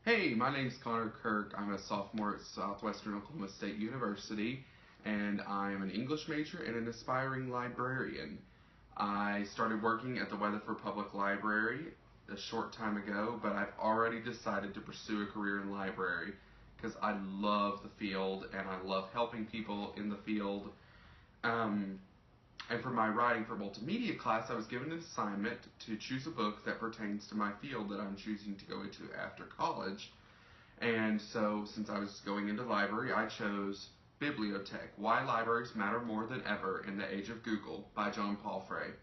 Hey, my name's Connor Kirk. I'm a sophomore at Southwestern Oklahoma State University, and I'm an English major and an aspiring librarian. I started working at the Weatherford Public Library a short time ago, but I've already decided to pursue a career in library because I love the field and I love helping people in the field. Um, and for my writing for Multimedia Class, I was given an assignment to choose a book that pertains to my field that I'm choosing to go into after college. And so, since I was going into library, I chose Bibliotech: Why Libraries Matter More Than Ever in the Age of Google by John Palfrey.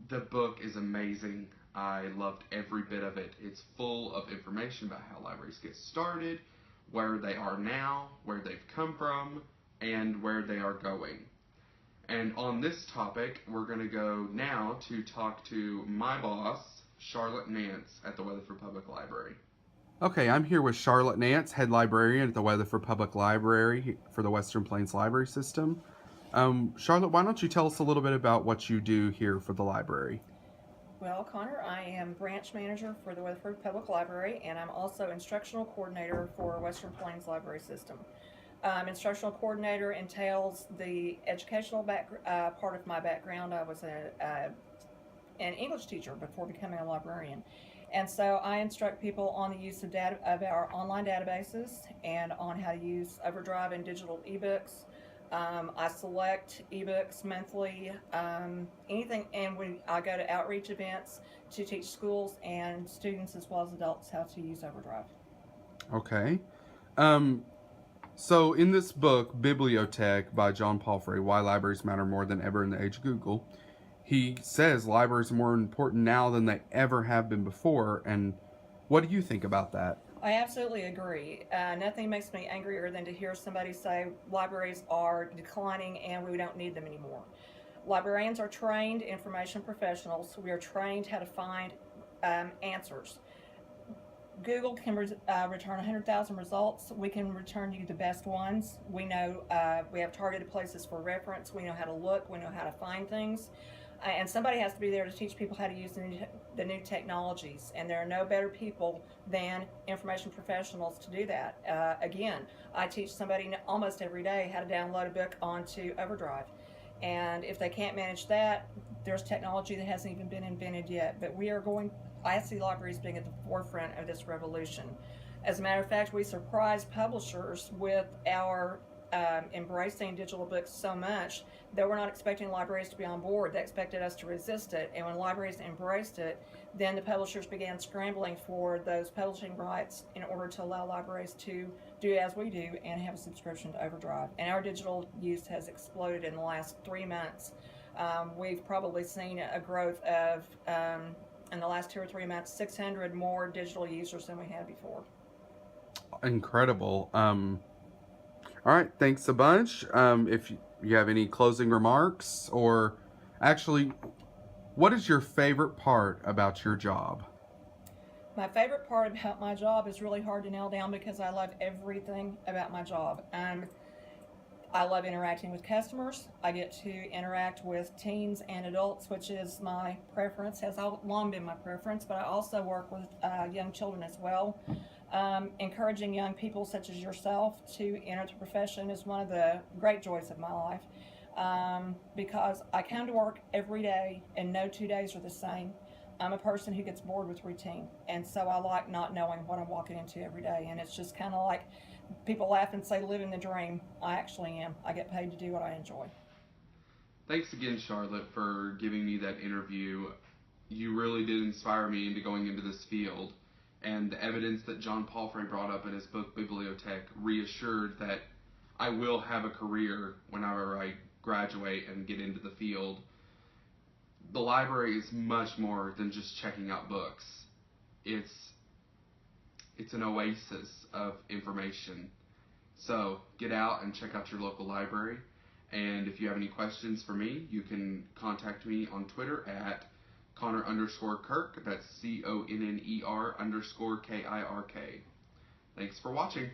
The book is amazing. I loved every bit of it. It's full of information about how libraries get started, where they are now, where they've come from, and where they are going. And on this topic, we're going to go now to talk to my boss, Charlotte Nance, at the Weatherford Public Library. Okay, I'm here with Charlotte Nance, head librarian at the Weatherford Public Library for the Western Plains Library System. Charlotte, why don't you tell us a little bit about what you do here for the library? Well, Connor, I am branch manager for the Weatherford Public Library, and I'm also instructional coordinator for Western Plains Library System. Instructional coordinator entails the educational part of my background. I was an English teacher before becoming a librarian. And so I instruct people on the use of our online databases and on how to use Overdrive and digital ebooks. I select ebooks monthly, anything, and I go to outreach events to teach schools and students as well as adults how to use Overdrive. Okay. Um, so, in this book, Bibliotech by John Palfrey, Why Libraries Matter More Than Ever in the Age of Google, he says libraries are more important now than they ever have been before. And what do you think about that? I absolutely agree. Nothing makes me angrier than to hear somebody say libraries are declining and we don't need them anymore. Librarians are trained information professionals. We are trained how to find answers. Google can return 100,000 results. We can return you the best ones. We know we have targeted places for reference. We know how to look. We know how to find things. And somebody has to be there to teach people how to use the new technologies. And there are no better people than information professionals to do that. Again, I teach somebody almost every day how to download a book onto Overdrive. And if they can't manage that, there's technology that hasn't even been invented yet. But I see libraries being at the forefront of this revolution. As a matter of fact, we surprised publishers with our embracing digital books so much that we're not expecting libraries to be on board. They expected us to resist it. And when libraries embraced it, then the publishers began scrambling for those publishing rights in order to allow libraries to do as we do and have a subscription to Overdrive. And our digital use has exploded in the last 3 months. We've probably seen a growth of, in the last 2 or 3 months, 600 more digital users than we had before. Incredible. All right, thanks a bunch. If you have any closing remarks, or actually, what is your favorite part about your job? My favorite part about my job is really hard to nail down because I love everything about my job. I love interacting with customers. I get to interact with teens and adults, which is my preference, has long been my preference, but I also work with young children as well. Encouraging young people such as yourself to enter the profession is one of the great joys of my life, because I come to work every day and no 2 days are the same. I'm a person who gets bored with routine, and so I like not knowing what I'm walking into every day, and it's just kind of like people laugh and say living the dream. I actually am. I get paid to do what I enjoy. Thanks again, Charlotte, for giving me that interview. You really did inspire me into going into this field, and the evidence that John Palfrey brought up in his book Bibliotech reassured that I will have a career whenever I graduate and get into the field. The library is much more than just checking out books. It's it's an oasis of information. So get out and check out your local library. And if you have any questions for me, you can contact me on Twitter at Connor_Kirk. That's CONNER_KIRK. Thanks for watching.